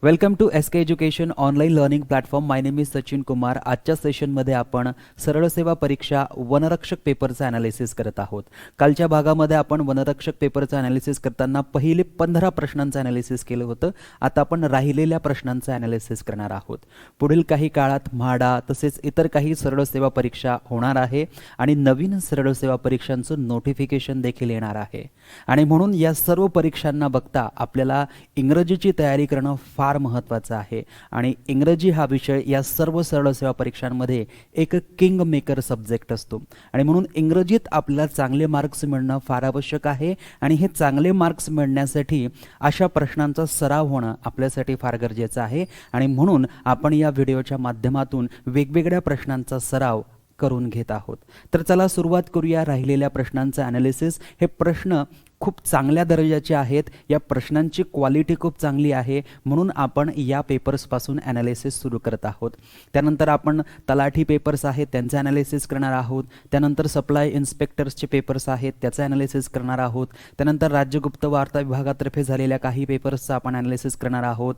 Welcome to SK education online learning platform. My name is Sachin Kumar. आजच्या सेशनमध्ये आपण सरळ सेवा परीक्षा वनरक्षक पेपरचं ॲनालिसिस करत आहोत. कालच्या भागामध्ये आपण वनरक्षक पेपरचं ॲनालिसिस करताना पहिले 15 प्रश्नांचं ॲनालिसिस केलं होतं. आता आपण राहिलेल्या प्रश्नांचं ॲनालिसिस करणार आहोत. पुढील काही काळात म्हाडा तसेच इतर काही सरळ सेवा परीक्षा होणार आहे आणि नवीन सरळ सेवा परीक्षांचं नोटिफिकेशन देखील येणार आहे. आणि म्हणून या सर्व परीक्षांना बघता आपल्याला इंग्रजीची तयारी करणं फार महत्त्वाचं आहे. आणि इंग्रजी हा विषय या सर्व सरळ सेवा परीक्षांमध्ये एक किंग मेकर सब्जेक्ट असतो आणि म्हणून इंग्रजीत आपल्याला चांगले मार्क्स मिळणं फार आवश्यक आहे. आणि हे चांगले मार्क्स मिळण्यासाठी अशा प्रश्नांचा सराव होणं आपल्यासाठी फार गरजेचं आहे. आणि म्हणून आपण या व्हिडिओच्या माध्यमातून वेगवेगळ्या प्रश्नांचा सराव करून घेत आहोत. तर चला सुरुवात करूया राहिलेल्या प्रश्नांचं ॲनालिसिस. हे प्रश्न खूप चांगल्या दर्जाचे आहेत. या प्रश्नांची क्वालिटी खूप चांगली आहे म्हणून आपण या पेपर्सपासून ॲनालिसिस सुरू करत आहोत. त्यानंतर आपण तलाठी पेपर्स आहेत त्यांचं ॲनालिसिस करणार आहोत. त्यानंतर सप्लाय इन्स्पेक्टर्सचे पेपर्स आहेत त्याचं ॲनालिसिस करणार आहोत. त्यानंतर राज्य गुप्त वार्ता विभागातर्फे झालेल्या काही पेपर्सचं आपण ॲनालिसिस करणार आहोत.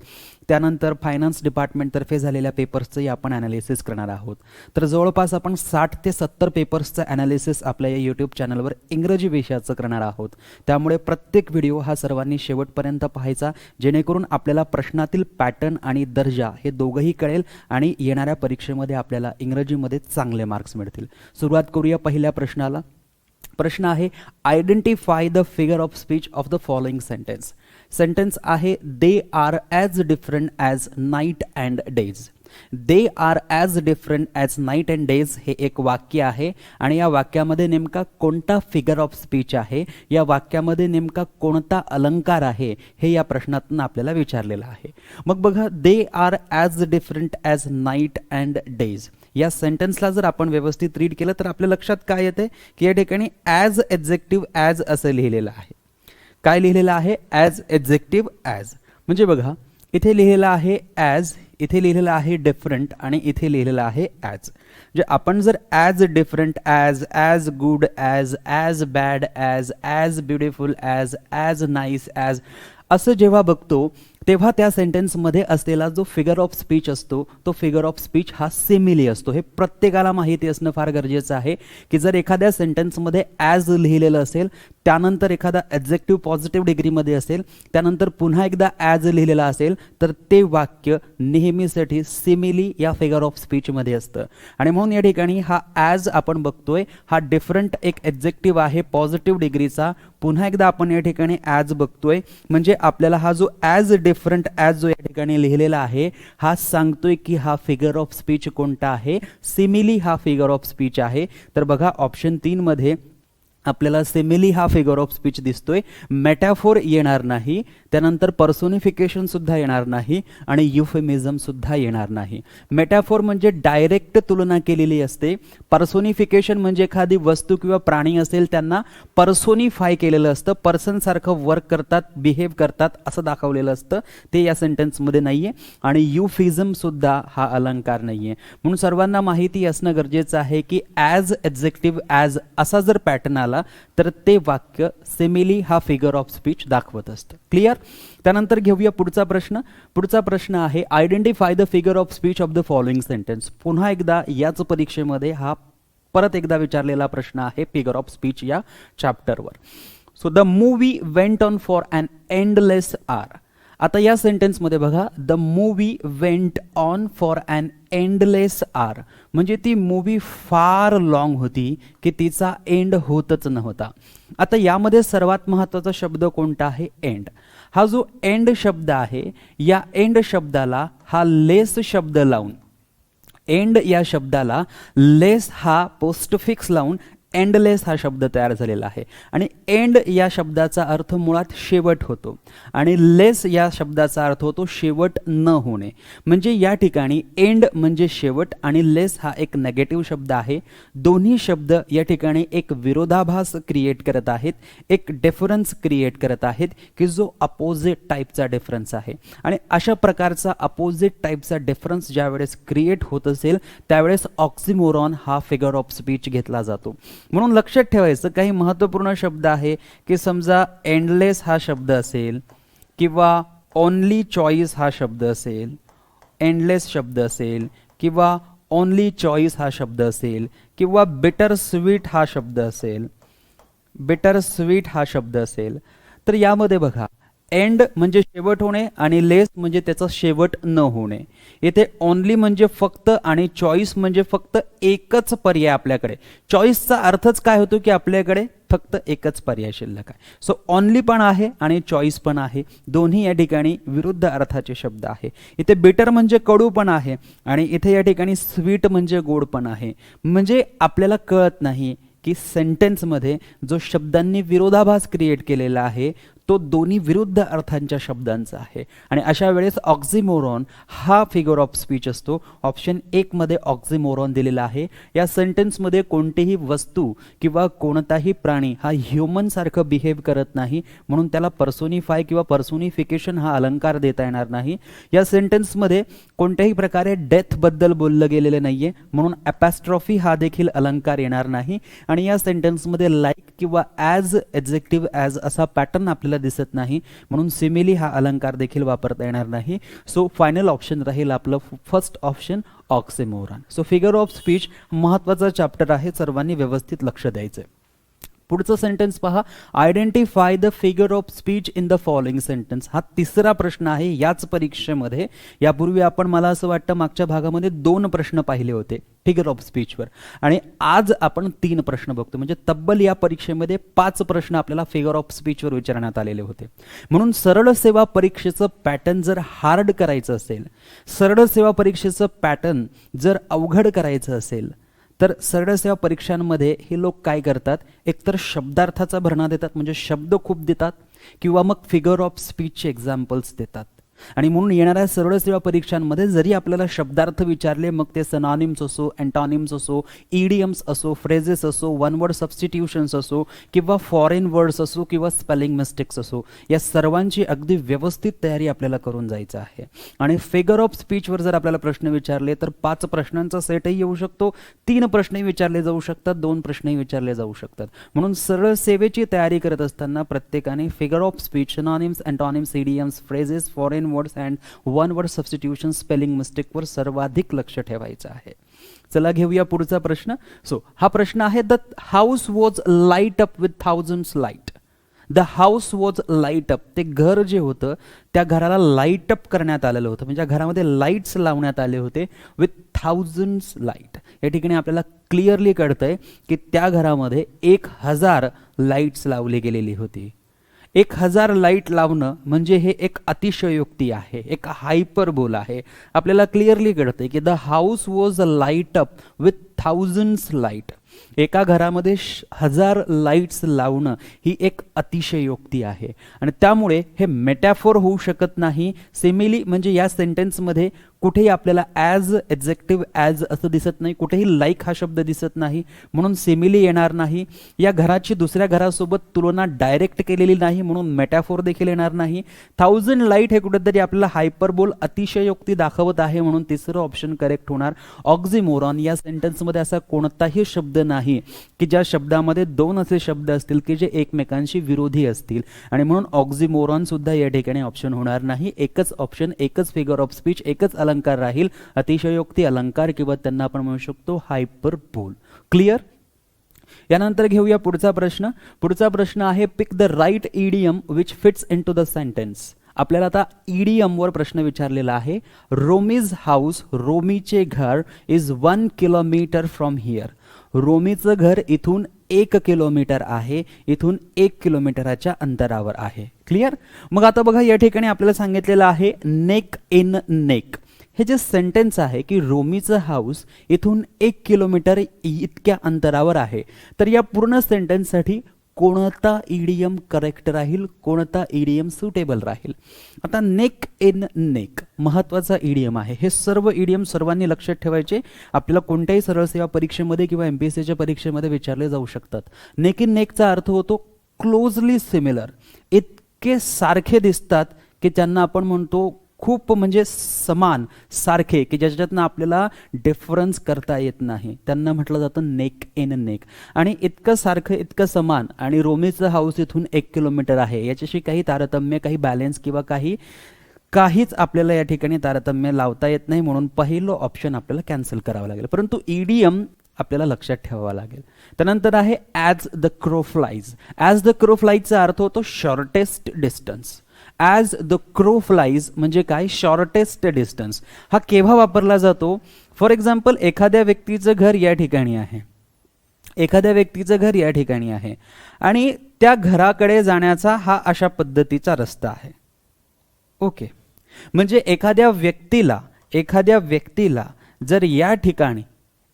त्यानंतर फायनान्स डिपार्टमेंटतर्फे झालेल्या पेपर्सचंही आपण ॲनालिसिस करणार आहोत. तर जवळपास आपण 60 ते 70 पेपर्सचं ॲनालिसिस आपल्या या यूट्यूब चॅनलवर इंग्रजी विषयाचं करणार आहोत. त्यामुळे प्रत्येक व्हिडिओ हा सर्वांनी शेवटपर्यंत पाहायचा जेणेकरून आपल्याला प्रश्नातील पॅटर्न आणि दर्जा हे दोघंही कळेल आणि येणाऱ्या परीक्षेमध्ये आपल्याला इंग्रजीमध्ये चांगले मार्क्स मिळतील. सुरुवात करूया पहिल्या प्रश्नाला. प्रश्न आहे identify the figure of speech of the following sentence. Sentence आहे they are as different as night and days. They are as different as night and days हे एक वाक्य आहे आणि या वाक्यामध्ये नेमका कोणता फिगर ऑफ स्पीच आहे, या वाक्यामध्ये नेमका कोणता अलंकार आहे हे या प्रश्नातून आपल्याला विचारलेलं आहे. मग बघा दे are as different as night and days या सेंटेन्सला जर आपण व्यवस्थित रीड केलं तर आपल्या लक्षात काय येते की या ठिकाणी ॲज एडजेक्टिव्ह ॲज असं लिहिलेलं आहे. काय लिहिलेलं आहे? As adjective as. म्हणजे बघा इथे लिहिलेलं आहे ॲज, इथे लिहिलेलं आहे डिफरंट आणि इथे लिहिलेलं आहे ॲज. जे आपण जर as different as, as good as, as bad as, as beautiful as, as nice as असं जेव्हा बघतो तेव्हा त्या सेंटेन्समध्ये असलेला जो फिगर ऑफ स्पीच असतो तो फिगर ऑफ स्पीच हा सिमिली असतो. हे प्रत्येकाला माहिती असणं फार गरजेचं आहे की जर एखाद्या सेंटेन्समध्ये ॲज लिहिलेलं असेल त्यानंतर एखादा ॲडजेक्टिव्ह पॉझिटिव्ह डिग्रीमध्ये असेल त्यानंतर पुन्हा एकदा ॲज लिहिलेला असेल तर ते वाक्य नेहमीसाठी सिमिली या फिगर ऑफ स्पीचमध्ये असतं. आणि म्हणून या ठिकाणी हा ॲज आपण बघतोय हा डिफरंट एक ॲडजेक्टिव्ह आहे पॉझिटिव्ह डिग्रीचा. पुन्हा एकदा आपण या ठिकाणी ॲज बघतोय म्हणजे आपल्याला हा जो ॲज डिफरंट ॲज जो या ठिकाणी लिहिलेला आहे हा सांगतोय की हा फिगर ऑफ स्पीच कोणता आहे, सिमिली हा फिगर ऑफ स्पीच आहे. तर बघा ऑप्शन 3 मध्ये आपल्याला सिमिली हा फिगर ऑफ स्पीच दिसतोय. मेटाफोर येणार नाही, त्यानंतर पर्सोनिफिकेशन सुद्धा येणार नाही आणि युफेमिझम सुद्धा येणार नाही. मेटाफोर म्हणजे डायरेक्ट तुलना केलेली असते. पर्सोनिफिकेशन म्हणजे एखादी वस्तू किंवा प्राणी असेल त्यांना पर्सोनिफाय केलेलं असतं, पर्सन सारखं वर्क करतात, बिहेव करतात असं दाखवलेलं असतं. ते या सेंटेन्समध्ये नाहीये. आणि युफिझम सुद्धा हा अलंकार नाहीये. म्हणून सर्वांना माहिती असणं गरजेचं आहे की ॲज एडजेक्टिव्ह ॲज असा जर पॅटर्न आला तर ते वाक्य सिमिली हा फिगर ऑफ स्पीच दाखवत असतं. क्लिअर? त्यानंतर घेऊया पुढचा प्रश्न. पुढचा प्रश्न आहे identify the figure of speech of the following sentence. पुन्हा एकदा याच परीक्षेमध्ये हा परत एकदा विचारलेला प्रश्न आहे फिगर ऑफ स्पीच या चॅप्टरवर. So the movie went on for an endless hour. आता या सेंटेन्समध्ये बघा the movie went on for an endless hour म्हणजे ती मूवी फार लॉंग होती की तिचा एंड होतच नव्हता. आता यामध्ये सर्वात महत्त्वाचा शब्द कोणता आहे? एंड. हा जो एंड शब्द आहे या एंड शब्दाला हा लेस शब्द लावून, एंड या शब्दाला लेस हा पोस्टफिक्स लावून एंडलेस हा शब्द तयार झालेला आहे. आणि एंड या शब्दाचा अर्थ मुळात शेवट होतो आणि लेस या शब्दाचा अर्थ होतो शेवट न होणे. म्हणजे या ठिकाणी एंड म्हणजे शेवट आणि लेस हा एक नेगेटिव्ह शब्द आहे. दोन्ही शब्द या ठिकाणी एक विरोधाभास क्रिएट करत आहेत, एक डिफरन्स क्रिएट करत आहेत की जो अपोजिट टाईपचा डिफरन्स आहे. आणि अशा प्रकारचा अपोजिट टाईपचा डिफरन्स ज्यावेळेस क्रिएट होत असेल त्यावेळेस ऑक्सिमोरॉन हा फिगर ऑफ स्पीच घेतला जातो. म्हणून लक्षात ठेवायचं काही महत्त्वपूर्ण शब्द आहे की समजा एंडलेस हा शब्द असेल किंवा ओनली चॉईस हा शब्द असेल, एंडलेस शब्द असेल, किंवा ओनली चॉईस हा शब्द असेल, किंवा बिटर स्वीट हा शब्द असेल, बिटर स्वीट हा शब्द असेल, तर यामध्ये बघा एंड म्हणजे शेवट होणे आणि लेस म्हणजे त्याचा शेवट न होणे. येथे ओनली म्हणजे फक्त आणि चॉईस म्हणजे फक्त एकच पर्याय आपल्याकडे. चॉईसचा अर्थच काय होतो की आपल्याकडे फक्त एकच पर्याय शिल्लक आहे. सो ओनली पण आहे आणि चॉईस पण आहे, दोन्ही या ठिकाणी विरुद्ध अर्थाचे शब्द आहे. इथे बिटर म्हणजे कडू पण आहे आणि इथे या ठिकाणी स्वीट म्हणजे गोड पण आहे. म्हणजे आपल्याला कळत नाही की सेंटेन्समध्ये जो शब्दांनी विरोधाभास क्रिएट केलेला आहे तो दोन्ही विरुद्ध अर्थांच्या शब्दांचा आहे आणि अशा वेळेस ऑक्झिमोरॉन हा फिगर ऑफ स्पीच असतो. ऑप्शन 1 मध्ये ऑक्झिमोरॉन दिलेला आहे. या सेंटेन्समध्ये कोणतीही वस्तू किंवा कोणताही प्राणी हा ह्युमन सारखं बिहेव करत नाही म्हणून त्याला पर्सोनिफाय किंवा पर्सोनिफिकेशन हा अलंकार देता येणार नाही. या सेंटेन्समध्ये कोणत्याही प्रकारे डेथ बद्दल बोललं गेलेलं नाहीये म्हणून ॲपॅस्ट्रॉफी हा देखील अलंकार येणार नाही. आणि या सेंटेन्समध्ये लाईक किंवा ॲज एडजेक्टिव्ह ॲज असा पॅटर्न आपल्याला दिसत नाही म्हणून सिमिली हा अलंकार देखील वापरता येणार नाही. सो फायनल ऑप्शन राहील आपलं first option oxymoron. So figure of speech महत्त्वाचा चॅप्टर आहे, सर्वांनी व्यवस्थित लक्ष द्यायचं. पुढचं सेंटेन्स पहा, identify the figure of speech in the following sentence. हा तिसरा प्रश्न आहे याच परीक्षेमध्ये. यापूर्वी आपण मला असं वाटतं मागच्या भागामध्ये 2 प्रश्न पाहिले होते फिगर ऑफ स्पीचवर आणि आज आपण 3 प्रश्न बघतो. म्हणजे तब्बल या परीक्षेमध्ये 5 प्रश्न आपल्याला फिगर ऑफ स्पीचवर विचारण्यात आलेले होते. म्हणून सरळ सेवा परीक्षेचं पॅटर्न जर हार्ड करायचं असेल, सरळ सेवा परीक्षेचं पॅटर्न जर अवघड करायचं असेल तर सरळ सेवा परीक्षांमध्ये हे लोक काय करतात, एकतर शब्दार्थाचा भरणा देतात म्हणजे शब्द खूप देतात किंवा मग फिगर ऑफ स्पीचचे एक्झाम्पल्स देतात. आणि म्हणून येणाऱ्या सरळ सेवा परीक्षांमध्ये जरी आपल्याला शब्दार्थ विचारले मग ते सनॉनिम्स असो, अँटॉनिम्स असो, इडियम्स असो, फ्रेजेस असो, वन वर्ड सबस्टिट्यूशन्स असो किंवा फॉरेन वर्ड्स असो किंवा स्पेलिंग मिस्टेक्स असो, या सर्वांची अगदी व्यवस्थित तयारी आपल्याला करून जायचं आहे. आणि फिगर ऑफ स्पीचवर जर आपल्याला प्रश्न विचारले तर 5 प्रश्नांचा सेटही येऊ शकतो, 3 प्रश्नही विचारले जाऊ शकतात, 2 प्रश्नही विचारले जाऊ शकतात. म्हणून सरळ सेवेची तयारी करत असताना प्रत्येकाने figure of speech, synonyms, antonyms, idioms, phrases, foreign words and one word substitution, spelling मिस्टेकवर सर्वाधिक लक्ष ठेवायचं आहे. चला घेऊया पुढचा प्रश्न. सो हा प्रश्न आहे, the house was light up with thousands light. The house was light up, ते घर जे होतं त्या घराला लाईट अप करण्यात आलेलं होतं म्हणजे घरामध्ये लाईट्स लावण्यात आले होते विथ थाउजंड्स लाईट. या ठिकाणी आपल्याला क्लिअरली कळतंय की त्या घरामध्ये 1000 लाईट्स लावली गेलेली होती. 1000 लाईट लावणं म्हणजे हे एक अतिशयोक्ती आहे, एक हायपरबोल आहे. आपल्याला क्लिअरली कळतंय की the house was light up with thousands light. एका घरामध्ये 1000 लाईट्स लावणं ही एक अतिशयोक्ती आहे आणि त्यामुळे हे मेटॅफोर होऊ शकत नाही. सिमिली म्हणजे या सेंटेन्समध्ये कुठेही आपल्याला ॲज एडजेक्टिव्ह ॲज असं दिसत नाही, कुठेही लाईक हा शब्द दिसत नाही म्हणून सिमिली येणार नाही. या घराची दुसऱ्या घरासोबत तुलना डायरेक्ट केलेली नाही म्हणून मेटॅफोर देखील येणार नाही. 1000 लाईट हे कुठेतरी आपल्याला हायपरबोल अतिशयोक्ती दाखवत आहे म्हणून तिसरं ऑप्शन करेक्ट होणार. ऑक्झिमोरॉन, या सेंटेन्समध्ये असा कोणताही शब्द नाही की ज्या शब्दामध्ये 2 असे शब्द असतील की जे एकमेकांशी विरोधी असतील आणि म्हणून ऑक्झिमोरॉन सुद्धा या ठिकाणी ऑप्शन होणार नाही. एकच ऑप्शन, एकच फिगर ऑफ स्पीच, एकच अलंकार राहील, अतिशयोक्ती अलंकार किंवा त्यांना आपण म्हणू शकतो हायपरबोल. क्लिअर? यानंतर घेऊया पुढचा प्रश्न. पुढचा प्रश्न आहे, pick the right idiom which fits into the sentence. आपल्याला आता इडियमवर प्रश्न विचारलेला आहे. रोमीज हाऊस, रोमीचे घर, इज 1 किलोमीटर फ्रॉम हिअर. रोमीचं घर इथून 1 किलोमीटर आहे, इथून 1 किलोमीटरच्या अंतरावर आहे. क्लिअर? मग आता बघा या ठिकाणी आपल्याला सांगितलेलं आहे नेक इन नेक. हे जे सेंटेन्स आहे की रोमीचं हाऊस इथून 1 किलोमीटर इतक्या अंतरावर आहे, तर या पूर्ण सेंटेन्ससाठी कोणता इडियम करेक्ट राहील, कोणता इडियम सुटेबल राहील? आता नेक इन नेक महत्त्वाचा इडियम आहे. हे सर्व इडियम सर्वांनी लक्षात ठेवायचे, आपल्याला कोणत्याही सरळ सेवा परीक्षेमध्ये किंवा MPSCच्या परीक्षेमध्ये विचारले जाऊ शकतात. नेक इन नेकचा अर्थ होतो क्लोजली सिमिलर, इतके सारखे दिसतात की त्यांना आपण म्हणतो खूप म्हणजे समान, सारखे की ज्याच्यातनं आपल्याला डिफरन्स करता येत नाही, त्यांना म्हटलं जातं नेक इन नेक. आणि इतकं सारखं, इतकं समान आणि रोमीचं हाऊस इथून 1 किलोमीटर आहे, याच्याशी काही तारतम्य, काही बॅलेन्स किंवा काही काहीच आपल्याला या ठिकाणी तारतम्य लावता येत नाही, म्हणून पहिलं ऑप्शन आपल्याला कॅन्सल करावं लागेल. परंतु ईडीएम आपल्याला लक्षात ठेवावा लागेल. त्यानंतर आहे as the crow flies. As the crow फ्लाइजचा अर्थ होतो shortest distance. As the crow flies म्हणजे काय? Shortest distance. हा केव्हा वापरला जातो? फॉर एक्झाम्पल, एखाद्या व्यक्तीचं घर या ठिकाणी आहे, एखाद्या व्यक्तीचं घर या ठिकाणी आहे आणि त्या घराकडे जाण्याचा हा अशा पद्धतीचा रस्ता आहे. ओके, म्हणजे एखाद्या व्यक्तीला जर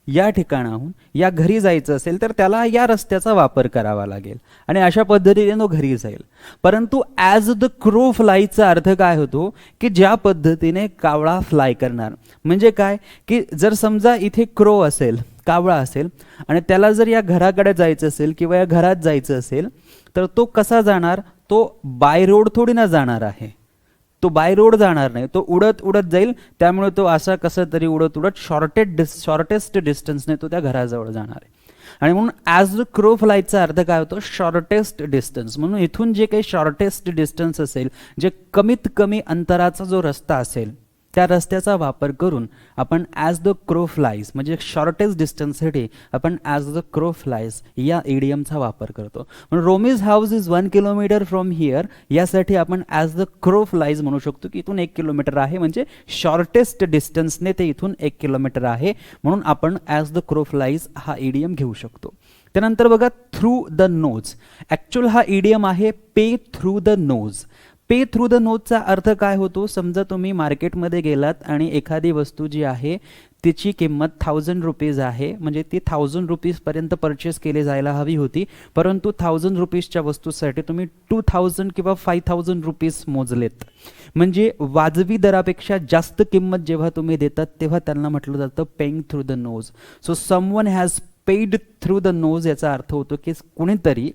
या ठिकाणाहून या घरी जायचं असेल तर त्याला या रस्त्याचा वापर करावा लागेल आणि अशा पद्धतीने तो घरी जाईल. परंतु ॲज द क्रो फ्लायचा अर्थ काय होतो? की ज्या पद्धतीने कावळा फ्लाय करणार. म्हणजे काय? की जर समजा इथे क्रो असेल, कावळा असेल आणि त्याला जर या घराकडे जायचं असेल किंवा या घरात जायचं असेल तर तो कसा जाणार? तो बाय रोड थोडी ना जाणार आहे, तो बाय रोड जाणार नाही, तो उडत उडत जाईल. त्यामुळे तो असा कसं तरी उडत उडत शॉर्टेस्ट डिस्टन्सने तो त्या घराजवळ जाणार आहे. आणि म्हणून ॲज द क्रो फ्लायचा अर्थ काय होतो? Shortest distance. म्हणून इथून जे काही शॉर्टेस्ट डिस्टन्स असेल, जे कमीत कमी अंतराचा जो रस्ता असेल, त्या रस्त्याचा वापर करून आपण ॲज द क्रो फ्लाइज म्हणजे शॉर्टेस्ट डिस्टन्ससाठी आपण ॲज द क्रो फ्लाइज या इडियमचा वापर करतो. म्हणून Romi's house is 1 kilometre from here, यासाठी आपण ॲज द क्रो फ्लाइज म्हणू शकतो की इथून 1 किलोमीटर आहे, म्हणजे शॉर्टेस्ट डिस्टन्सने ते इथून 1 किलोमीटर आहे, म्हणून आपण ॲज द क्रो फ्लाइज हा इडियम घेऊ शकतो. त्यानंतर बघा थ्रू द नोज. ॲक्च्युअल हा इडियम आहे pay through the nose. Pay through the नोजचा अर्थ काय होतो? समजा तुम्ही मार्केटमध्ये गेलात आणि एखादी वस्तू जी आहे तिची किंमत 1000 रुपीज आहे, म्हणजे ती 1000 रुपीजपर्यंत परचेस केली जायला हवी होती, परंतु 1000 रुपीजच्या वस्तूसाठी तुम्ही 2000 किंवा 5000 रुपीज मोजलेत. म्हणजे वाजवी दरापेक्षा जास्त किंमत जेव्हा तुम्ही देतात तेव्हा त्यांना म्हटलं जातं paying through the knows. So someone has paid through the knows याचा अर्थ होतो की कुणीतरी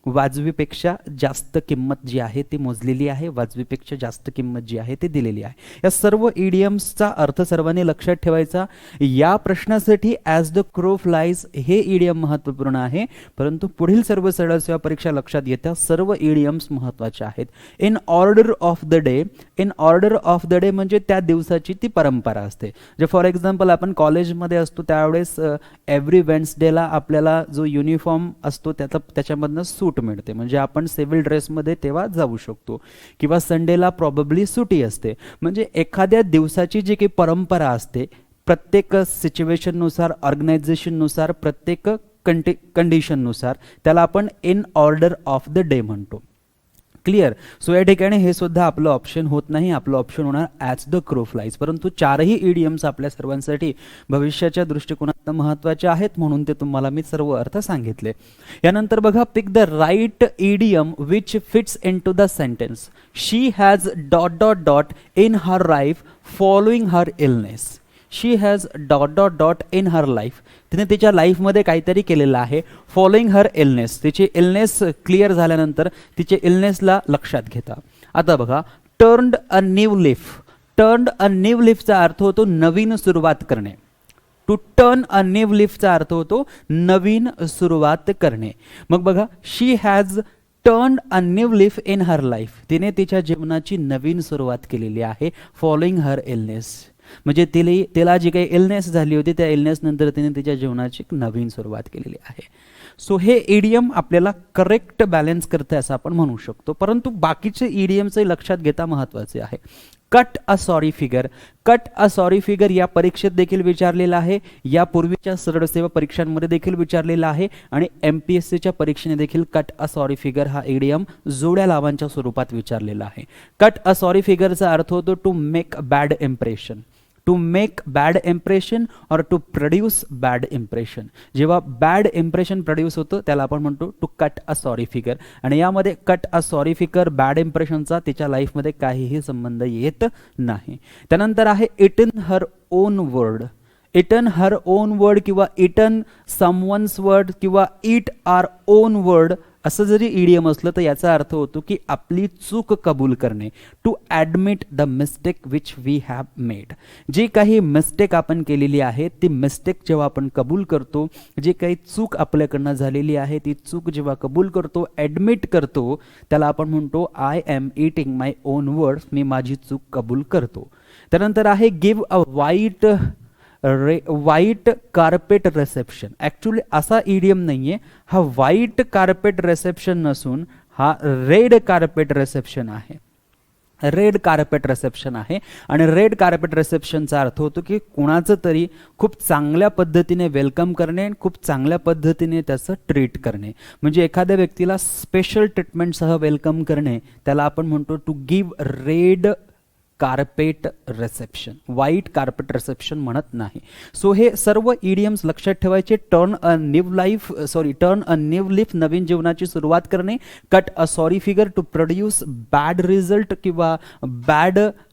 वाजवीपेक्षा जास्त किंमत जी आहे ती मोजलेली आहे, वाजवीपेक्षा जास्त किंमत जी आहे ती दिलेली आहे. या सर्व इडियम्सचा अर्थ सर्वांनी लक्षात ठेवायचा. या प्रश्नासाठी ॲज द क्रो फ्लाइज हे इडियम महत्त्वपूर्ण आहे, परंतु पुढील सर्व सरळ सेवा परीक्षा लक्षात घेता सर्व इडियम्स महत्त्वाचे आहेत. In order of the day. In order of the day म्हणजे त्या दिवसाची ती परंपरा असते. जे फॉर एक्झाम्पल आपण कॉलेजमध्ये असतो त्यावेळेस एव्हरी वेन्सडेला आपल्याला जो युनिफॉर्म असतो त्याच्यामधनं सूट मिळते, म्हणजे आपण सिव्हिल ड्रेसमध्ये तेव्हा जाऊ शकतो, किंवा संडेला प्रॉबेबली सुटी असते. म्हणजे एखाद्या दिवसाची जी काही परंपरा असते प्रत्येक सिच्युएशननुसार, ऑर्गनायझेशननुसार, प्रत्येक कंडिशननुसार त्याला आपण in order of the day म्हणतो. क्लिअर? सो या ठिकाणी हे सुद्धा आपलं ऑप्शन होत नाही, आपलं ऑप्शन होणार ॲज द क्रो फ्लाइज. परंतु चारही इडियम्स आपल्या सर्वांसाठी भविष्याच्या दृष्टिकोनातून महत्त्वाचे आहेत, म्हणून ते तुम्हाला मी सर्व अर्थ सांगितले. यानंतर बघा, pick the right idiom which fits into the sentence. She has dot dot dot in her life following her illness. She has dot dot dot in her life. तिने तिच्या लाईफमध्ये काहीतरी केलेलं आहे. फॉलोइंग हर इलनेस, तिची illness clear झाल्यानंतर तिचे इलनेसला लक्षात घेता. आता बघा, turned a new leaf. Turned a new लीफचा अर्थ होतो नवीन सुरुवात करणे. टू टर्न अ न्यू लीफचा अर्थ होतो नवीन सुरुवात करणे. मग बघा, she has turned a new leaf in her life. तिने तिच्या जीवनाची नवीन सुरुवात केलेली आहे. फॉलोइंग हर इलनेस म्हणजे तिला जी काही इलनेस झाली होती त्या इलनेस नंतर तिने तिच्या जीवनाची नवीन सुरुवात केलेली आहे. सो हे इडियम आपल्याला करेक्ट बॅलन्स करते असं आपण म्हणू शकतो. परंतु बाकीचे इडियमचे लक्षात घेता महत्त्वाचे आहे. Cut a sorry figure. Cut a sorry figure या परीक्षेत देखील विचारलेला आहे, यापूर्वीच्या सरळ सेवा परीक्षांमध्ये देखील विचारलेला आहे आणि MPSCच्या परीक्षेने देखील कट अ सॉरी फिगर हा इडियम जोड्या लावांच्या स्वरूपात विचारलेला आहे. कट अ सॉरी फिगरचा अर्थ होतो to make bad impression. To make bad impression और टू प्रोड्यूस बॅड इम्प्रेशन. जेव्हा बॅड इम्प्रेशन प्रोड्यूस होतं त्याला आपण म्हणतो to cut a sorry figure. आणि यामध्ये cut a sorry figure bad इम्प्रेशनचा तिच्या लाईफमध्ये काहीही संबंध येत नाही. त्यानंतर आहे eat in her own word. Eaten her own word किंवा इटन समवन्स वर्ड किंवा इट आर ओन वर्ड असं जरी इडियम असलं तर याचा अर्थ होतो की आपली चूक कबूल करणे. To admit the mistake which we have made. जी काही मिस्टेक आपण केलेली आहे ती मिस्टेक जेव्हा आपण कबूल करतो, जी काही चूक आपल्याकडनं झालेली आहे ती चूक जेव्हा कबूल करतो, ॲडमिट करतो, त्याला आपण म्हणतो I am eating my own words. मी माझी चूक कबूल करतो. त्यानंतर आहे give a white carpet reception. Actually असा इडियम नाहीये हा. व्हाईट कार्पेट रिसेप्शन नसून हा रेड कार्पेट रिसेप्शन आहे. रेड कार्पेट रिसेप्शन आहे आणि रेड कार्पेट रिसेप्शनचा अर्थ होतो की कुणाचं तरी खूप चांगल्या पद्धतीने वेलकम करणे आणि खूप चांगल्या पद्धतीने त्याचं ट्रीट करणे. म्हणजे एखाद्या व्यक्तीला स्पेशल ट्रीटमेंटसह वेलकम करणे, त्याला आपण म्हणतो to give red carpet reception. White carpet reception म्हणत नाही. सो हे सर्व इडियम्स लक्षात ठेवायचे. टर्न अ न्यू लीफ, नवीन जीवनाची सुरुवात करणे. Cut a sorry figure, to produce bad result किंवा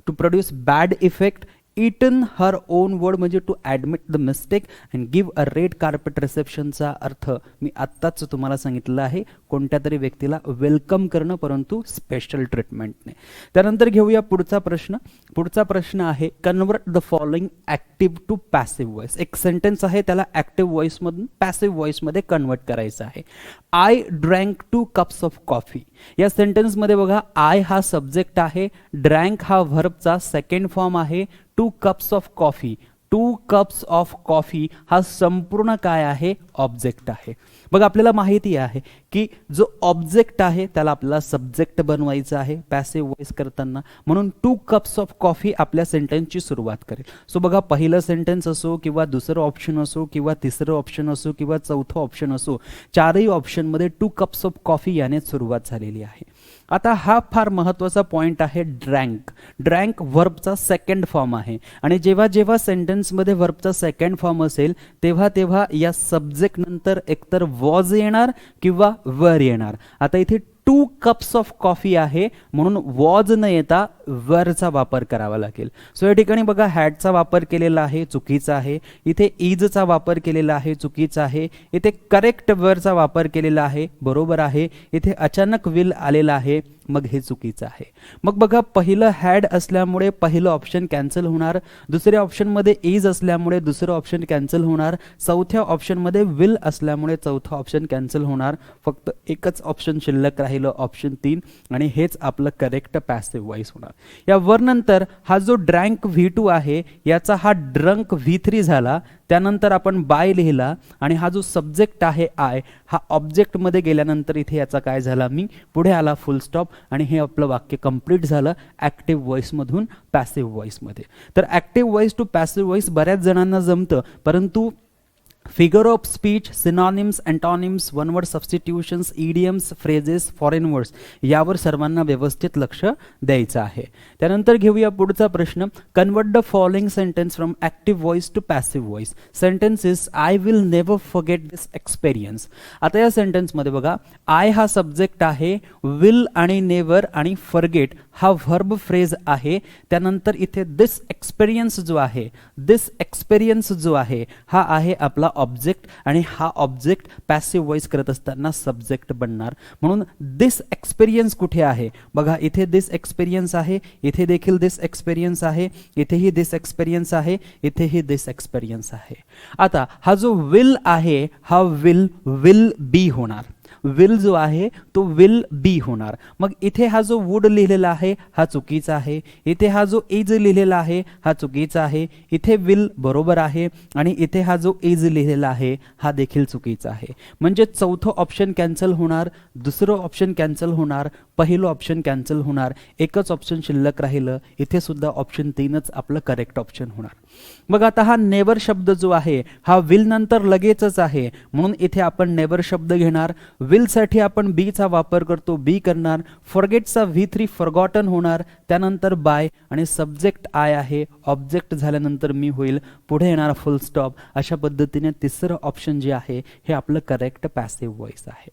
to produce bad effect. Eaten her own word म्हणजे to admit the mistake. And give a red carpet रिसेप्शनचा अर्थ मी आत्ताच तुम्हाला सांगितलं आहे, कोणत्या तरी व्यक्तीला वेलकम करणं परंतु स्पेशल ट्रीटमेंटने. त्यानंतर घेऊया पुढचा प्रश्न. पुढचा प्रश्न आहे convert the following active to passive voice. एक सेंटेन्स आहे त्याला ॲक्टिव्ह व्हॉइसमधून पॅसिव्ह व्हॉइसमध्ये कन्वर्ट करायचं आहे. I drank 2 cups of coffee. या सेंटेन्समध्ये बघा आय हा सब्जेक्ट आहे, ड्रँक हा व्हर्बचा सेकंड फॉर्म आहे, 2 cups of coffee. 2 cups of coffee हा संपूर्ण काय आहे? ऑब्जेक्ट आहे. बघा आपल्याला माहिती आहे की जो ऑब्जेक्ट आहे त्याला आपल्याला सब्जेक्ट बनवायचं आहे पॅसिव्ह व्हॉइस करताना, म्हणून 2 cups ऑफ कॉफी आपल्या सेंटेन्सची सुरुवात करेल. सो बघा पहिलं सेंटेन्स असो किंवा दुसरं ऑप्शन असो किंवा तिसरं ऑप्शन असो किंवा चौथं ऑप्शन असो, चारही ऑप्शनमध्ये 2 cups ऑफ कॉफी याने सुरुवात झालेली आहे. आता हा फार महत्त्वाचा पॉइंट आहे. ड्रँक. ड्रँक व्हर्बचा सेकंड फॉर्म आहे आणि जेव्हा जेव्हा सेंटेन्समध्ये व्हर्बचा सेकंड फॉर्म असेल तेव्हा तेव्हा या सब्जेक्ट नंतर एकतर वॉज येणार किंवा वर येणार. आता इथे 2 cups ऑफ कॉफी आहे म्हणून वॉज न येता वरचा वापर करावा लागेल. सो या ठिकाणी बघा हॅडचा वापर केलेला आहे, चुकीचा आहे. इथे इजचा वापर केलेला आहे, चुकीचा आहे. इथे करेक्ट वरचा वापर केलेला आहे, बरोबर आहे. इथे अचानक विल आलेला आहे, मग हे चुकीचं आहे. मग बघा पहिलं हॅड असल्यामुळे पहिलं ऑप्शन कॅन्सल होणार, दुसऱ्या ऑप्शनमध्ये इज असल्यामुळे दुसरं ऑप्शन कॅन्सल होणार, चौथ्या ऑप्शनमध्ये विल असल्यामुळे चौथा ऑप्शन कॅन्सल होणार. फक्त एकच ऑप्शन शिल्लक राहील, ऑप्शन 3, आणि हेच आपलं करेक्ट पॅसिव्ह व्हॉइस होणार. या वर नंतर हा जो ड्रँक V2 आहे याचा हा ड्रंक V3 झाला. त्यानंतर आपण बाय लिहिला आणि हा जो सब्जेक्ट आहे आय हा ऑब्जेक्टमध्ये गेल्यानंतर इथे याचा काय झाला, मी पुढे आला फुल स्टॉप, आणि हे आपलं वाक्य कंप्लीट झालं ॲक्टिव्ह व्हॉइसमधून पॅसिव्ह व्हॉइसमध्ये. तर active voice to passive voice बऱ्याच जणांना जमतं, परंतु figure of speech, synonyms, antonyms, one word substitutions, idioms, phrases, foreign words यावर सर्वांना व्यवस्थित लक्ष द्यायचं आहे. त्यानंतर घेऊया पुढचा प्रश्न. Convert the following sentence from active voice to passive voice. Sentences I will never forget this experience. आता या सेंटेन्समध्ये बघा आय हा सब्जेक्ट आहे, विल आणि नेव्हर आणि फॉरगेट हा व्हर्ब फ्रेज आहे. त्यानंतर इथे दिस एक्सपिरियन्स जो आहे, दिस एक्सपिरियन्स जो आहे हा आहे आपला ऑब्जेक्ट, आणि हा ऑब्जेक्ट पॅसिव्ह व्हॉइस करत असताना सब्जेक्ट बनणार. म्हणून दिस एक्सपिरियन्स कुठे आहे? बघा इथे दिस एक्सपिरियन्स आहे, इथे देखील दिस एक्सपिरियन्स आहे, इथेही दिस एक्सपिरियन्स आहे, इथेही दिस एक्सपिरियन्स आहे. आता हा जो विल आहे हा विल बी होणार. विल जो आहे तो विल बी होणार. मग इथे हा जो वुड लिहिलेला आहे हा चुकीचा आहे, इथे हा जो इज लिहिलेला आहे हा चुकीचा आहे, इथे विल बरोबर आहे, आणि इथे हा जो इज लिहिलेला आहे हा देखील चुकीचा आहे. म्हणजे चौथं ऑप्शन कॅन्सल होणार, दुसरं ऑप्शन कॅन्सल होणार, पहिलं ऑप्शन कॅन्सल होणार, एकच ऑप्शन शिल्लक राहिलं. इथे सुद्धा ऑप्शन 3च आपलं करेक्ट ऑप्शन होणार. मग आता हा नेवर शब्द जो आहे हा विल नंतर लगेचच आहे, म्हणून इथे आपण नेवर शब्द घेणार. विल साठी आपण बी चा वापर करतो, बी करणार. फॉरगेटचा V3 फॉरगॉटन होणार. त्यानंतर बाय, आणि सब्जेक्ट आय आहे, ऑब्जेक्ट झाल्यानंतर मी होईल, पुढे येणार फुल स्टॉप. अशा पद्धतीने तिसरं ऑप्शन जे आहे हे आपलं करेक्ट पॅसिव्ह व्हॉइस आहे.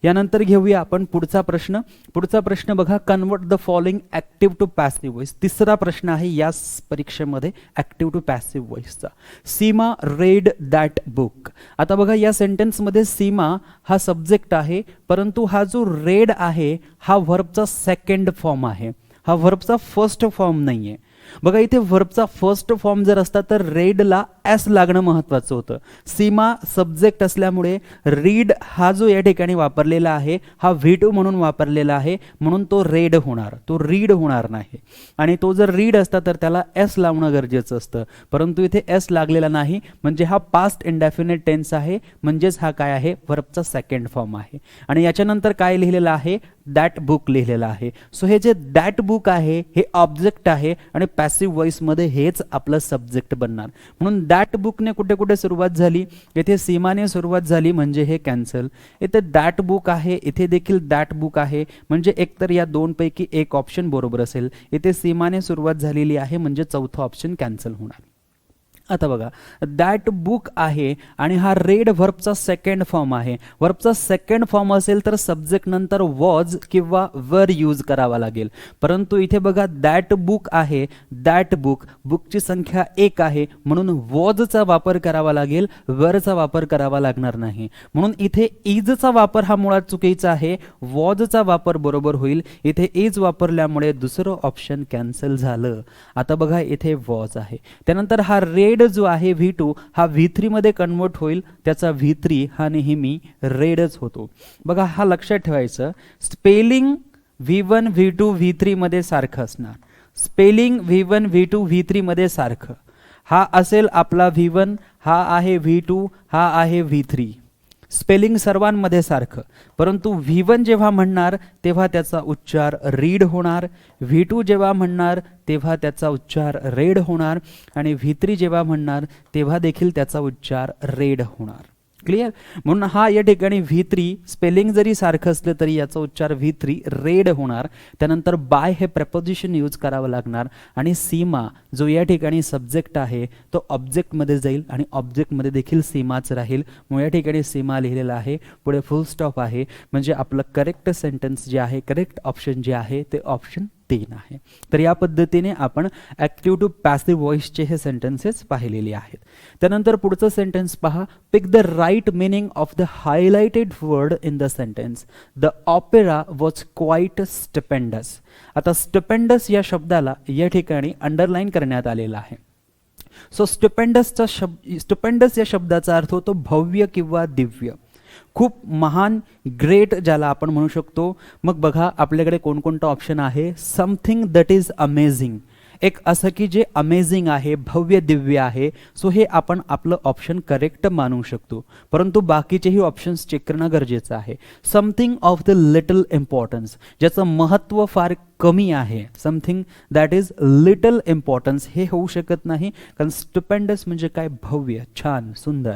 यानंतर घेऊया आपण पुढचा प्रश्न बघा, convert the following active to passive voice. तिसरा प्रश्न आहे या परीक्षेमध्ये ऍक्टिव्ह टू पॅसिव्ह व्हॉइसचा. Seema read that book. आता बघा या सेंटेन्समध्ये सीमा हा सब्जेक्ट आहे, परंतु हा जो रेड आहे हा व्हर्बचा सेकंड फॉर्म आहे, हा व्हर्बचा फर्स्ट फॉर्म नाहीये. बघा इथे व्हर्बचा फर्स्ट फॉर्म जर असता तर रेडला एस लागणं महत्वाचं होतं. सीमा सब्जेक्ट असल्यामुळे रीड हा जो या ठिकाणी वापरलेला आहे हा V2 म्हणून वापरलेला आहे, म्हणून तो रेड होणार, तो रीड होणार नाही. आणि तो जर रीड असता तर त्याला एस लावणं गरजेचं असतं, परंतु इथे एस लागलेला नाही, म्हणजे हा पास्ट इंडेफिनिट टेन्स आहे, म्हणजेच हा काय आहे, व्हर्बचा सेकंड फॉर्म आहे. आणि याच्यानंतर काय लिहिलेलं आहे, दॅट बुक लिहिलेला आहे. सो हे जे दॅट बुक आहे हे ऑब्जेक्ट आहे आणि पॅसिव्ह व्हॉइस मध्ये हेच आपलं सब्जेक्ट बनणार. म्हणून दॅट बुकने कुठे कुठे सुरुवात झाली, येथे सीमाने सुरुवात झाली म्हणजे हे कॅन्सल. इथे दॅट बुक आहे, इथे देखील दॅट बुक आहे, म्हणजे एकतर या दोन पैकी एक ऑप्शन बरोबर असेल. इथे सीमाने सुरुवात झालेली आहे म्हणजे चौथा ऑप्शन कॅन्सल होणार. आता बघा दॅट बुक आहे आणि हा रेड व्हर्बचा सेकंड फॉर्म आहे. व्हर्बचा सेकंड फॉर्म असेल तर सब्जेक्ट नंतर वॉज किंवा वर यूज करावा लागेल, परंतु इथे बघा दॅट बुक आहे, दॅट बुक, बुकची संख्या 1 आहे, म्हणून वॉजचा वापर करावा लागेल, वरचा वापर करावा लागणार नाही. म्हणून इथे इजचा वापर हा मुळात चुकीचा आहे, वॉजचा वापर बरोबर होईल. इथे इज वापरल्यामुळे दुसरं ऑप्शन कॅन्सल झालं. आता बघा इथे वॉज आहे, त्यानंतर हा रेड जो आहे V2 हा V3 मध्ये कन्वर्ट होईल, त्याचा V3 हा नेहमी रेडच होतो. बघा हा लक्षात ठेवायचं, स्पेलिंग V1 V2 V3 मध्ये सारखं असणार. स्पेलिंग V1 V2 V3 मध्ये सारखं, हा असेल आपला V1, हा आहे V2, हा आहे V3. स्पेलिंग सर्वांमध्ये सारखं, परंतु V1 जेव्हा म्हणणार तेव्हा त्याचा उच्चार रीड होणार, V2 जेव्हा म्हणणार तेव्हा त्याचा उच्चार रेड होणार, आणि V3 जेव्हा म्हणणार तेव्हा देखील त्याचा उच्चार रेड होणार. क्लिअर. म्हणून हा या ठिकाणी V3 स्पेलिंग जरी सारखं असलं तरी याचा उच्चार V3 रेड होणार. त्यानंतर बाय हे प्रपोजिशन यूज करावं लागणार, आणि सीमा जो या ठिकाणी सब्जेक्ट आहे तो ऑब्जेक्टमध्ये जाईल आणि ऑब्जेक्टमध्ये देखील सीमाच राहील. मग या ठिकाणी सीमा लिहिलेला आहे, पुढे फुल स्टॉप आहे, म्हणजे आपलं करेक्ट सेंटेन्स जे आहे, करेक्ट ऑप्शन जे आहे ते ऑप्शन 3 आहे. तर या पद्धतीने आपण ऍक्टिव्ह टू पॅसिव्ह व्हॉइसचे हे सेंटेन्सेस पाहिलेले आहेत. त्यानंतर पुढचं सेंटेन्स पहा, pick the right meaning of the highlighted word in the sentence. The opera was quite stupendous. आता स्टुपेंडस या शब्दाला या ठिकाणी अंडरलाईन करण्यात आलेला आहे. सो स्टुपेंडस या शब्दाचा अर्थ होतो भव्य किंवा दिव्य, खूप महान, ग्रेट ज्याला आपण म्हणू शकतो. मग बघा आपल्याकडे कोणकोणतं ऑप्शन आहे, समथिंग दॅट इज अमेझिंग, एक असं की जे अमेझिंग आहे, भव्य दिव्य आहे. सो हे आपण आपलं ऑप्शन करेक्ट मानू शकतो, परंतु बाकीचेही ऑप्शन्स चेक करणं गरजेचं आहे. Something of the little importance, ज्याचं महत्त्व फार कमी आहे, something that is little importance हे होऊ शकत नाही, कारण स्टुपेंडस म्हणजे काय, भव्य, छान, सुंदर.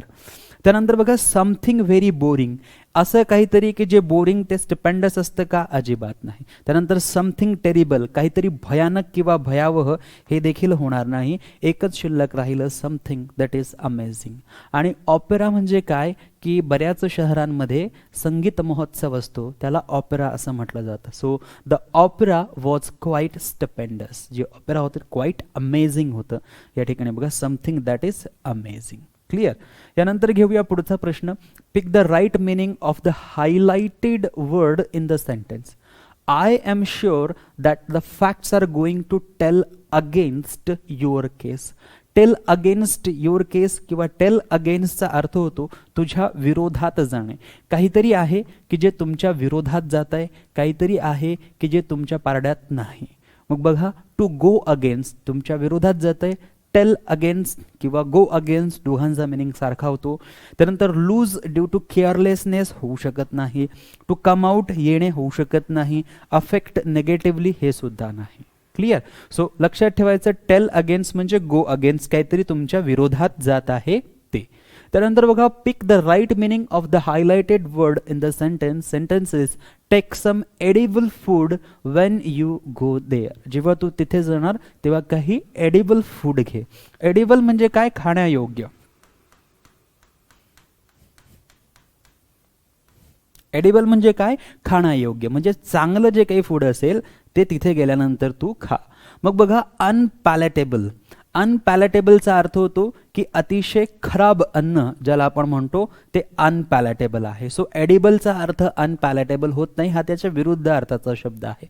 त्यानंतर बघा समथिंग व्हेरी बोरिंग, असं काहीतरी की जे बोरिंग ते स्टुपेंडस असतं का, अजिबात नाही. त्यानंतर समथिंग टेरिबल, काहीतरी भयानक किंवा भयावह, हे देखील होणार नाही. एकच शिल्लक राहिलं, समथिंग दॅट इज अमेझिंग. आणि ऑपेरा म्हणजे काय की बऱ्याच शहरांमध्ये संगीत महोत्सव असतो, त्याला ऑपेरा असं म्हटलं जातं. So the opera was quite stupendous, जे ऑपेरा होतं क्वाईट अमेझिंग होतं. या ठिकाणी बघा something that is amazing. Clear. यानंतर घेऊया पुढचा प्रश्न, pick the right meaning of the highlighted word in the sentence. I am sure that the facts are going to tell against your case. Tell against your case किंवा tell अगेन्स्टचा अर्थ होतो तुझ्या विरोधात जाणे. काहीतरी आहे की जे तुमच्या विरोधात जात आहे, काहीतरी आहे की जे तुमच्या पारड्यात नाही. मग बघा टू गो अगेन्स्ट तुमच्या विरोधात जात आहे, टेल अगेन्स्ट किंवा गो अगेन्स्ट दोघांचा मिनिंग सारखा होतो. त्यानंतर लूज ड्यू टू केअरलेसनेस होऊ शकत नाही, टू कम आउट येणे होऊ शकत नाही, अफेक्ट नेगेटिव्हली हे सुद्धा नाही. क्लिअर. सो लक्षात ठेवायचं, टेल अगेन्स्ट म्हणजे गो अगेन्स्ट, काहीतरी तुमच्या विरोधात जात आहे ते. त्यानंतर बघा pick the right meaning of the highlighted word in the sentence. Sentences take some edible food when you go there. जेव्हा तू तिथे जाणार तेव्हा काही एडिबल फूड घे. एडिबल म्हणजे काय, खाण्यायोग्य. एडिबल म्हणजे काय? खाण्यायोग्य, म्हणजे चांगलं जे काही फूड असेल ते तिथे गेल्यानंतर तू खा. मग बघा अनपॅलेटेबल. अनपॅलेटेबलचा अर्थ होतो की अतिशय खराब अन्न ज्याला आपण म्हणतो ते अनपॅलेटेबल आहे. सो एडिबलचा अर्थ अनपॅलेटेबल होत नाही, हा त्याच्या विरुद्ध अर्थाचा शब्द आहे.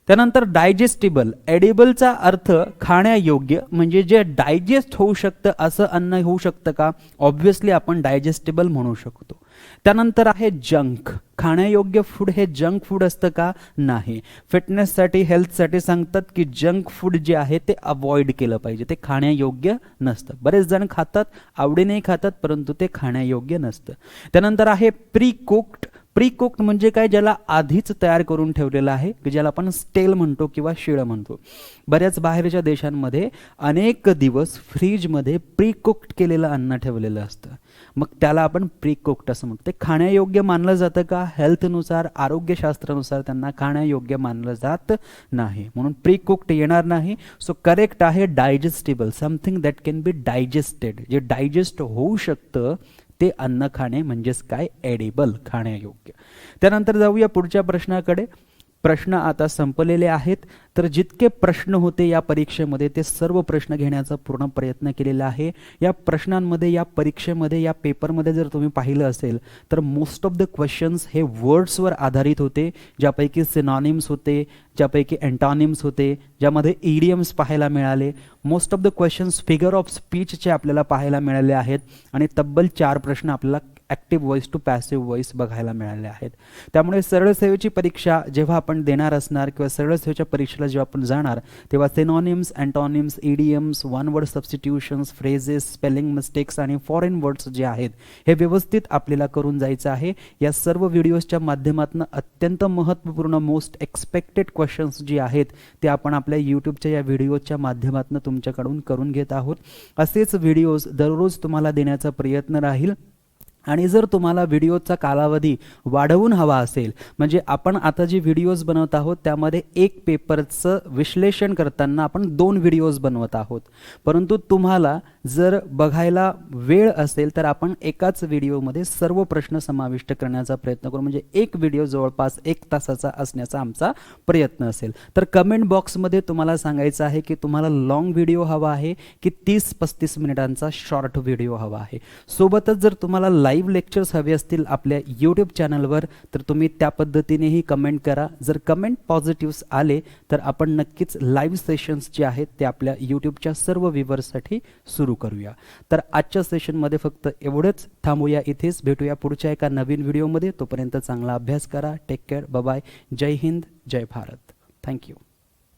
त्यानंतर डायजेस्टिबल. एडिबलचा अर्थ खाण्यायोग्य, म्हणजे जे डायजेस्ट होऊ शकतं असं अन्न होऊ शकतं का? ऑब्व्हियसली आपण डायजेस्टिबल म्हणू शकतो. त्यानंतर आहे जंक. खाण्यायोग्य फूड हे जंक फूड असतं का? नाही. फिटनेससाठी, हेल्थसाठी सांगतात की जंक फूड जे आहे ते अवॉइड केलं पाहिजे, ते खाण्यायोग्य नसतं. बरेच जण खातात, आवडीने खातात, परंतु ते खाण्यायोग्य नसतं. त्यानंतर आहे प्री कुक्ड. प्री कुक्ड म्हणजे काय? ज्याला आधीच तयार करून ठेवलेलं आहे, की ज्याला आपण स्टेल म्हणतो किंवा शिळं म्हणतो. बऱ्याच बाहेरच्या देशांमध्ये अनेक दिवस फ्रीजमध्ये प्री कुक्ड केलेलं अन्न ठेवलेलं असतं, मग त्याला आपण प्री कुक्ड असं म्हणतो. ते खाण्यायोग्य मानलं जातं का? हेल्थनुसार, आरोग्यशास्त्रानुसार त्यांना खाण्यायोग्य मानलं जात नाही, म्हणून प्री कुक्ड येणार नाही. सो करेक्ट आहे digestible, something that can be digested, जे डायजेस्ट होऊ शकतं ते अन्न खाणे म्हणजेच काय? एडिबल, खाण्यायोग्य. त्यानंतर जाऊया पुढच्या प्रश्नाकडे. प्रश्न आता संपलेले आहेत, तर जितके प्रश्न होते या परीक्षेमध्ये ते सर्व प्रश्न घेण्याचा पूर्ण प्रयत्न केलेला आहे. या प्रश्नांमध्ये, या परीक्षेमध्ये, या पेपरमध्ये जर तुम्ही पाहिलं असेल तर मोस्ट ऑफ द क्वेश्चन्स हे वर्ड्सवर आधारित होते, ज्यापैकी सिनॉनिम्स होते, ज्यापैकी एंटॉनिम्स होते, ज्यामध्ये इडियम्स पाहायला मिळाले. Most of the questions figure of स्पीचचे आपल्याला पाहायला मिळाले आहेत आणि तब्बल 4 प्रश्न आपल्याला active voice to passive voice बघायला मिळाले आहेत. त्यामुळे सरळ सेवेची परीक्षा जेव्हा आपण देणार असणार किंवा सरळ सेवेच्या परीक्षेला जेव्हा आपण जाणार तेव्हा synonyms, antonyms, idioms, one word substitutions, phrases, spelling mistakes आणि फॉरेन वर्ड्स जे आहेत हे व्यवस्थित आपल्याला करून जायचं आहे. या सर्व व्हिडिओजच्या माध्यमातून अत्यंत महत्त्वपूर्ण मोस्ट एक्सपेक्टेड क्वेश्चन्स जे आहेत ते आपण आपल्या यूट्यूबच्या या व्हिडिओच्या माध्यमातून तुमच्याकडून करून घेत आहोत. असेच व्हिडिओज दररोज तुम्हाला देण्याचा प्रयत्न राहील. आणि जर तुम्हाला व्हिडिओचा कालावधी वाढवून हवा असेल, म्हणजे आपण आता जे व्हिडिओज बनवत आहोत त्यामध्ये एक पेपरचं विश्लेषण करताना आपण 2 व्हिडिओज बनवत आहोत, परंतु तुम्हाला जर बघायला वेळ असेल तर आपण एकाच व्हिडिओमध्ये सर्व प्रश्न समाविष्ट करण्याचा प्रयत्न करू, म्हणजे एक व्हिडिओ जवळपास 1 तासाचा असण्याचा आमचा प्रयत्न असेल. तर कमेंट बॉक्समध्ये तुम्हाला सांगायचं आहे की तुम्हाला लॉंग व्हिडिओ हवा आहे की 30-35 मिनिटांचा शॉर्ट व्हिडिओ हवा आहे. सोबतच जर तुम्हाला लाईव्ह लेक्चर्स हवे असतील आपल्या यूट्यूब चॅनलवर तर तुम्ही त्या पद्धतीनेही कमेंट करा. जर कमेंट पॉझिटिव्स आले तर आपण नक्कीच लाईव्ह सेशन्स जे आहेत ते आपल्या यूट्यूबच्या सर्व व्ह्यूअर्ससाठी सुरू करूया. तर आजच्या सेशनमध्ये फक्त एवढंच थांबूया, इथेच भेटूया पुढच्या एका नवीन व्हिडिओमध्ये. तोपर्यंत चांगला अभ्यास करा. Take care, bye bye. जय हिंद, जय भारत. थँक्यू.